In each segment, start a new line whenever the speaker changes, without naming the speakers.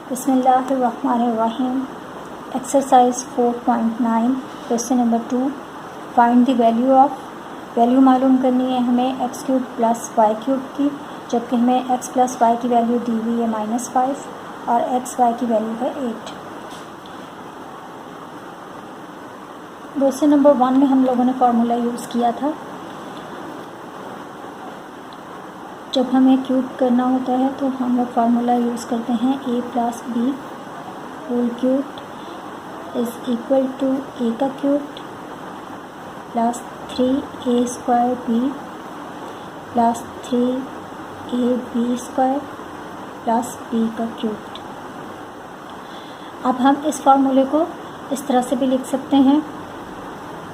बिस्मिल्लाहिर्रहमानिर्रहीम। Exercise 4.9 question number 2। Find the value of. Value मालूम करनी है हमें x cube plus y cube की, जबकि हमें एक्स प्लस वाई की वैल्यू दी हुई है -5 और एक्स वाई की वैल्यू है 8। क्वेश्चन नंबर 1 में हम लोगों ने फार्मूला यूज़ किया था। जब हमें क्यूब करना होता है तो हम लोग फार्मूला यूज़ करते हैं a plus b whole cube is equal to a का cube plus 3a square b plus 3ab square plus b का क्यूब। अब हम इस फार्मूले को इस तरह से भी लिख सकते हैं,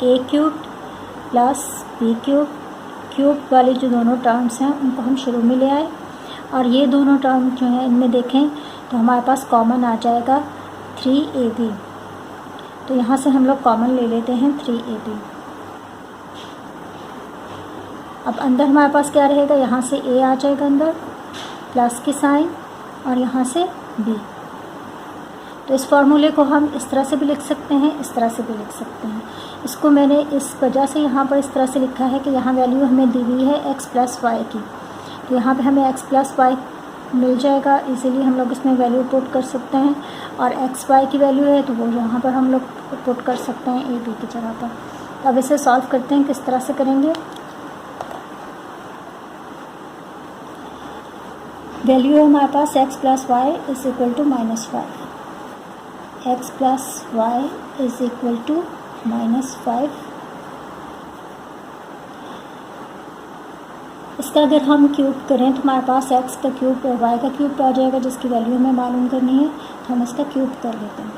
a cube plus b cube. Cube वाले जो दोनों टर्म्स हैं उनको हम शुरू में ले आए, और ये दोनों टर्म जो हैं इनमें देखें तो हमारे पास कॉमन आ जाएगा 3ab। तो यहाँ से हम लोग कॉमन ले लेते हैं 3ab। अब अंदर हमारे पास क्या रहेगा, यहाँ से a आ जाएगा अंदर प्लस के साइन, और यहाँ से b। तो इस फार्मूले को हम इस तरह से भी लिख सकते हैं, इस तरह से भी लिख सकते हैं। इसको मैंने इस वजह से यहाँ पर इस तरह से लिखा है कि यहाँ वैल्यू हमें दी हुई है x प्लस वाई की, तो यहाँ पे हमें x प्लस वाई मिल जाएगा। इसीलिए हम लोग इसमें वैल्यू पुट कर सकते हैं, और एक्स वाई की वैल्यू है तो वो यहाँ पर हम लोग पुट कर सकते हैं ए बी की जगह पर। अब इसे सॉल्व करते हैं, किस तरह से करेंगे। वैल्यू है हमारे पास x plus y is equal to -5। x plus y is equal to -5। इसका अगर हम क्यूब करें तो हमारे पास x का क्यूब और y का क्यूब आ जाएगा, जिसकी वैल्यू हमें मालूम करनी है, तो हम इसका क्यूब कर लेते हैं।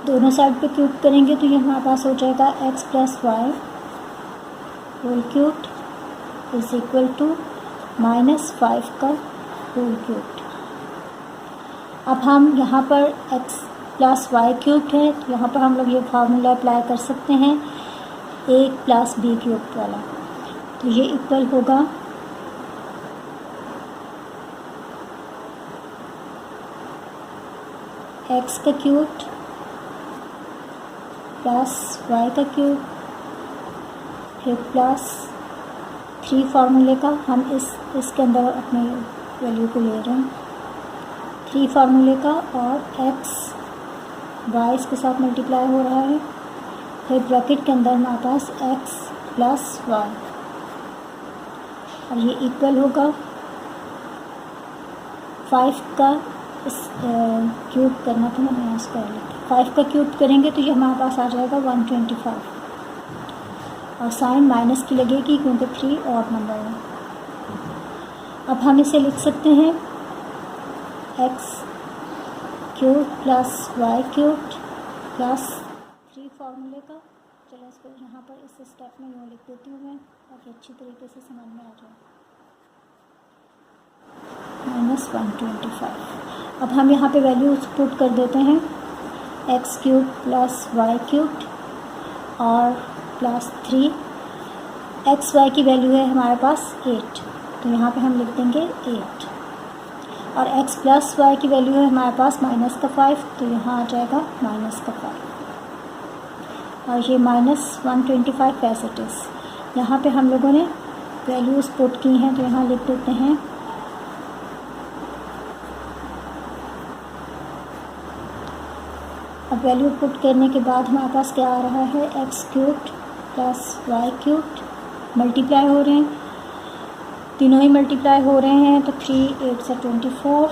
दोनों साइड पे क्यूब करेंगे तो ये हमारे पास हो जाएगा x plus y whole cube is equal to -5 का होल क्यूब। अब हम यहाँ पर x प्लस वाई क्यूब है तो यहाँ पर हम लोग ये फार्मूला अप्लाई कर सकते हैं a प्लस बी क्यूब वाला। तो ये इक्वल होगा x का क्यूब प्लस वाई का क्यूब फिर प्लस 3 फार्मूले का, हम इसके अंदर अपने वैल्यू को ले रहे हैं 3 फार्मूले का, और x y इसके साथ मल्टीप्लाई हो रहा है। फिर ब्रैकेट के अंदर हमारे पास x प्लस वाई, और ये इक्वल होगा 5 का इस क्यूब करना था मैंने यहाँ स्क्वायर लिखा। 5 का क्यूब करेंगे तो ये हमारे पास आ जाएगा 125, और साइन माइनस की लगेगी क्योंकि 3 ऑड नंबर है। अब हम इसे लिख सकते हैं x cube plus y cube plus 3 फार्मूले का। चलो इसको यहाँ पर इस स्टेप में यूँ लिख देती हूँ मैं, ताकि अच्छी तरीके से समझ में आ जाए। -125। अब हम यहाँ पे वैल्यू पुट कर देते हैं x cube plus y cube और प्लस 3। एक्स वाई की वैल्यू है हमारे पास 8, तो यहाँ पे हम लिख देंगे 8, और x प्लस वाई की वैल्यू है हमारे पास -5, तो यहाँ आ जाएगा -5, और ये -125 एज इट इज़। यहाँ पे हम लोगों ने वैल्यूज़ पुट की हैं, तो यहाँ लिख देते हैं अब वैल्यू पुट करने के बाद हमारे पास क्या आ रहा है, x cube plus y cube multiply हो रहे हैं, तीनों ही मल्टीप्लाई हो रहे हैं। तो 3 8 से 24,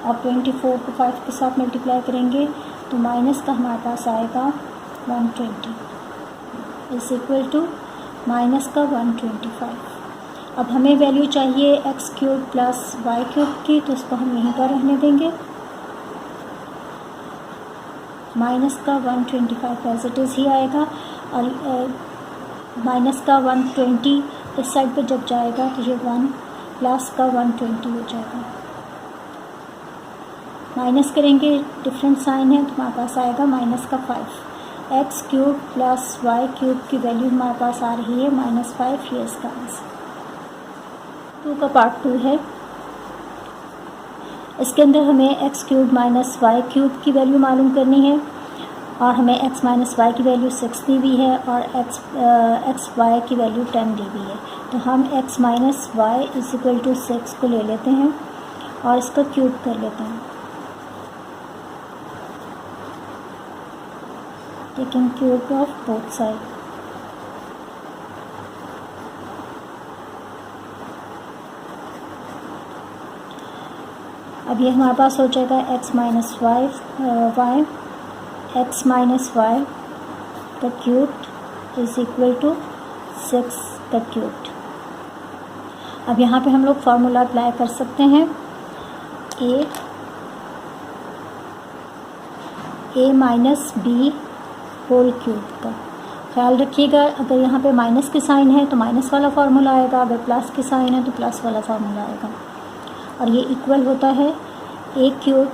और 24 को 5 के साथ मल्टीप्लाई करेंगे तो माइनस का हमारे पास आएगा 120 इज़ इक्वल टू माइनस का 125। अब हमें वैल्यू चाहिए x cube plus y cube की, तो इसको हम यहीं पर रहने देंगे। माइनस का 125 एज इट इज़ ही आएगा, और माइनस का 120 इस साइड पे जब जाएगा तो ये 1 प्लस का 120 हो जाएगा। माइनस करेंगे, डिफरेंट साइन है तो हमारे पास आएगा -5। X cube plus y cube की वैल्यू हमारे पास आ रही है -5। ये इसका आंसर 2 का पार्ट 2 है। इसके अंदर हमें x cube minus y cube की वैल्यू मालूम करनी है और हमें एक्स माइनस वाई की वैल्यू 6 दी हुई है और एक्स वाई की वैल्यू 10 दी हुई है। तो हम x minus y is equal to 6 को ले लेते हैं और इसका क्यूब कर लेते हैं, taking cube of both side. अब ये हमारे पास हो जाएगा x minus y x minus y का क्यूब इज इक्वल टू 6 का क्यूब। अब यहाँ पे हम लोग फार्मूला अप्लाई कर सकते हैं ए माइनस बी होल क्यूब का। ख्याल रखिएगा, अगर यहाँ पे माइनस की साइन है तो माइनस वाला फार्मूला आएगा, अगर प्लस की साइन है तो प्लस वाला फार्मूला आएगा। और ये इक्वल होता है a cube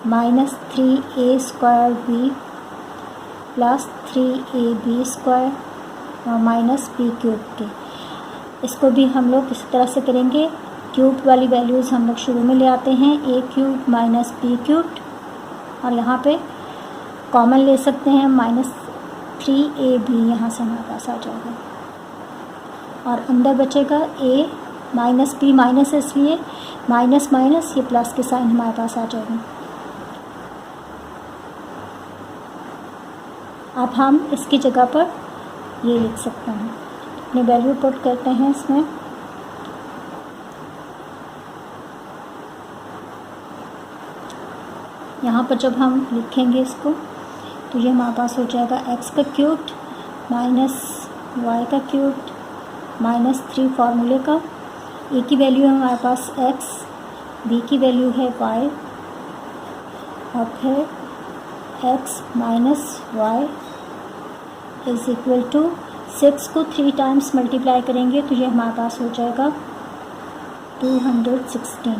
minus 3a square b plus 3ab square और माइनस बी क्यूब के। इसको भी हम लोग इसी तरह से करेंगे। क्यूब वाली वैल्यूज़ हम लोग शुरू में ले आते हैं, ए क्यूब माइनस बी क्यूब, और यहाँ पे कॉमन ले सकते हैं -3ab, यहाँ से हमारे पास आ जाएगा और अंदर बचेगा ए माइनस बी, माइनस इसलिए माइनस माइनस ये प्लस के साइन हमारे पास आ जाएगा। अब हम इसकी जगह पर ये लिख सकते हैं, अपनी वैल्यू पुट करते हैं इसमें। यहाँ पर जब हम लिखेंगे इसको तो ये हमारे पास हो जाएगा एक्स का क्यूब माइनस वाई का क्यूब माइनस 3 फार्मूले का। ए की वैल्यू है हमारे पास एक्स, बी की वैल्यू है वाई और फिर x minus y is equal to 6 को 3 टाइम्स मल्टीप्लाई करेंगे तो ये हमारे पास हो जाएगा 216।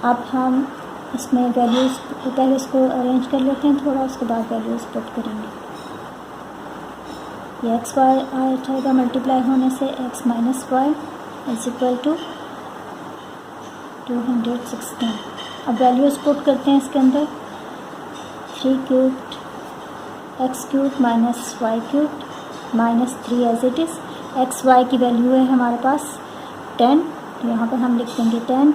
अब हम इसमें वैल्यूज़ पहले इसको अरेंज कर लेते हैं थोड़ा, उसके बाद वैल्यूज़ पुट करेंगे। ये एक्स वाई आ जाएगा मल्टीप्लाई होने से x minus y is equal to 216। अब वैल्यूज़ पुट करते हैं इसके अंदर, 3 cube x cube minus y cube minus 3 as it is. X y की वैल्यू है हमारे पास 10, तो यहाँ पर हम लिख देंगे 10,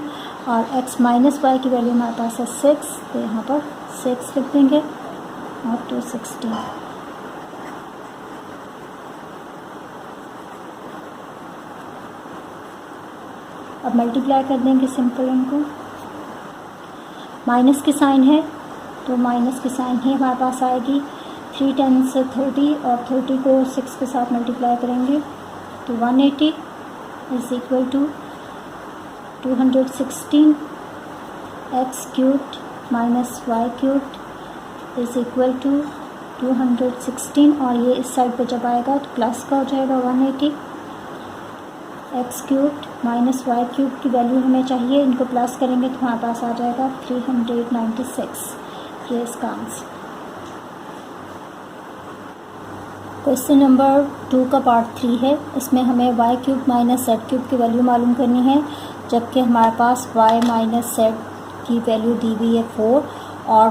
और x माइनस वाई की वैल्यू हमारे पास है 6, तो यहाँ पर 6 लिख देंगे और 216। अब मल्टीप्लाई कर देंगे सिंपल इनको। माइनस की साइन है तो माइनस की साइन ही हमारे पास आएगी। 3 10 से 30 और 30 को 6 के साथ मल्टीप्लाई करेंगे तो 180 is equal to 216 x cube minus y cube is equal to 216, और ये इस साइड पे जब आएगा तो प्लस का हो जाएगा 180। X cube minus y cube की वैल्यू हमें चाहिए, इनको प्लस करेंगे तो हमारे पास आ जाएगा 396। ये इसका आंसर। क्वेश्चन नंबर 2 का पार्ट 3 है। इसमें हमें y cube minus z cube की वैल्यू मालूम करनी है, जबकि हमारे पास वाई माइनस जेड की वैल्यू दी हुई है 4 और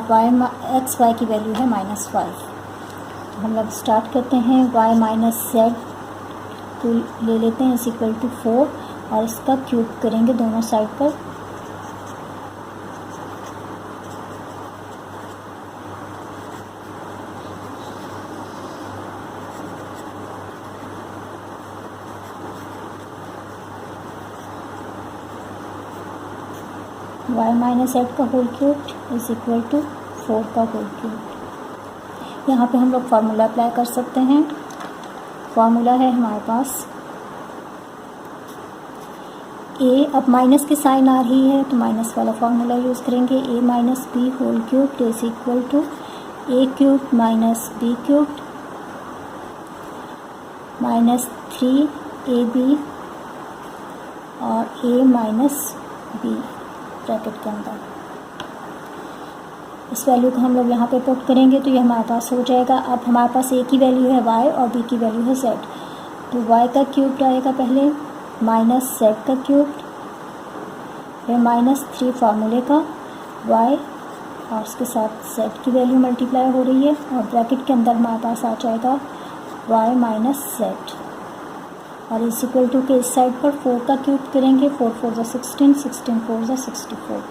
एक्स वाई की वैल्यू है -5। तो हम लोग स्टार्ट करते हैं। वाई माइनस जेड को ले लेते हैं इज इक्वल टू 4 और इसका क्यूब करेंगे दोनों साइड पर। वाई माइनस एट का whole cube is equal to 4 का होल क्यूब। यहाँ पे हम लोग फार्मूला अप्लाई कर सकते हैं। फार्मूला है हमारे पास ए, अब माइनस की साइन आ रही है तो माइनस वाला फार्मूला यूज़ करेंगे। A minus b whole cube is equal to a cube minus b cube minus 3ab और ए माइनस बी ब्रैकेट के अंदर। इस वैल्यू को हम लोग यहाँ पे पुट करेंगे तो ये हमारे पास हो जाएगा। अब हमारे पास ए की वैल्यू है y और b की वैल्यू है z, तो y का क्यूब आएगा पहले माइनस z का क्यूब, फिर -3 फार्मूले का y और उसके साथ z की वैल्यू मल्टीप्लाई हो रही है और ब्रैकेट के अंदर हमारे पास आ जाएगा y माइनस z और इज इक्वल टू के इस साइड पर 4 का क्यूब करेंगे, 4 4 16, 16 4 64,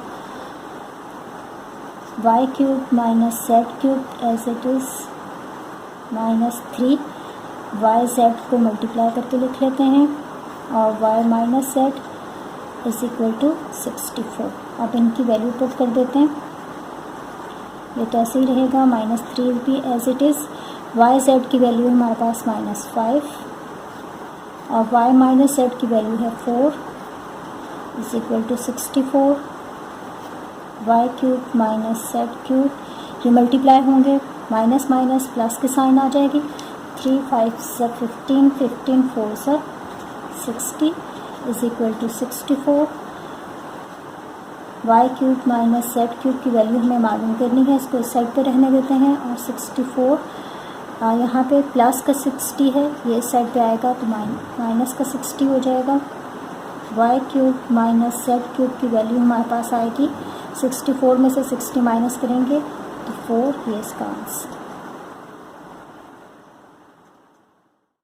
y cube minus z cube as it is -3 y z को मल्टीप्लाई करके लिख लेते हैं और y minus z is equal to 64। अब इनकी वैल्यू पुट कर देते हैं, ये तो ऐसे ही रहेगा, -3 भी as it is, y z की वैल्यू हमारे पास -5 और y माइनस z की वैल्यू है 4 is equal to 64, y cube minus z cube, ये मल्टीप्लाई होंगे, माइनस माइनस प्लस के साइन आ जाएगी, 3 5 से 15, 15 4 से 60 is equal to 64, y cube minus z cube की वैल्यू हमें मालूम करनी है, इसको इस साइड पे रहने देते हैं और 64 यहाँ पे प्लस का 60 है, ये इस साइड पे आएगा तो माइनस का 60 हो जाएगा, y cube minus z cube की वैल्यू हमारे पास आएगी 64 में से 60 माइनस करेंगे तो 4, ये इसका आंसर।